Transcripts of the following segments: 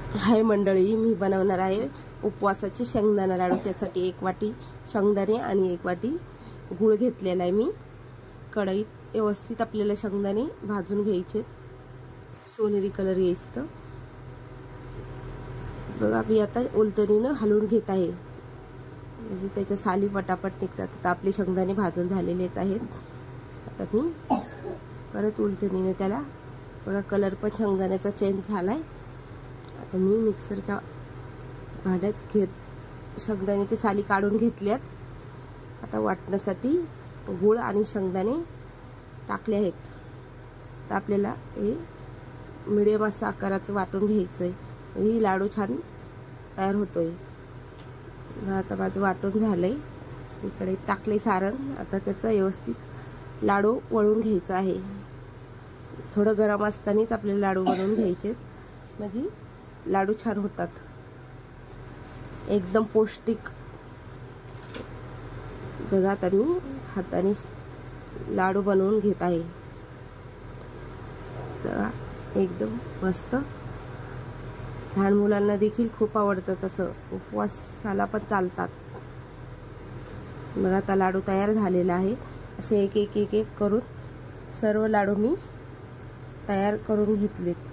हाय मंडळी, मी बनवणार आहे उपवासाचे शेंगदाणा लाडू। त्यासाठी 1 वाटी शेंगदाणे आणि 1 वाटी गूळ घेतलेला आहे मी। कढईत व्यवस्थित आपल्याला शेंगदाणे भाजून घ्यायचे, सोनेरी कलर येईस्तोवर। बघा मी आता उलटणीने हलवून घेत आहे, म्हणजे त्याच्या साली पटापट निघतात। आता आपले शेंगदाणे भाजून झालेलेच आहेत। आता मी परत उलटणीने त्याला, बघा कलर पण शेंगदाण्याचा चेंज झालाय। आता मी मिक्सरच्या भांड्यात शेंगदाण्याची साली काढून घेतल्यात। आता वाटण्यासाठी गूळ आणि शेंगदाणे टाकले आहेत। तर आपल्याला हे मीडियम असा आकाराचं वाटून घ्यायचंय, ही लाडू छान तयार होतोय। आता माझं वाटून झालंय, इकडे टाकले सारण। आता त्याचा व्यवस्थित लाडू वळून घ्यायचा आहे। थोडं गरम असतानाच आपल्याला लाडू बनवून घ्यायचे, म्हणजे लाडू छान होतात, एकदम पौष्टिक। बघा आता मी हाताने लाडू बनवून घेत आहे, तर एकदम मस्त। लहान मुलांना देखील खूप आवडतात, असं उपवासाला पण चालतात। बघा आता लाडू तयार झालेला आहे। असे एक एक एक एक करून सर्व लाडू मी तयार करून घेतलेत।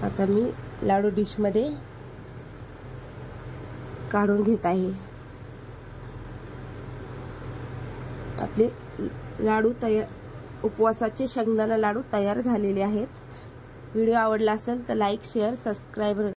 आता मी लाडू डिश मध्ये काढून घेत आहे। आपले लाडू तयार, उपवासाचे शेंगदाणा लाडू तयार झालेले आहेत। व्हिडिओ आवडला असेल तर लाईक, शेअर, सबस्क्राईब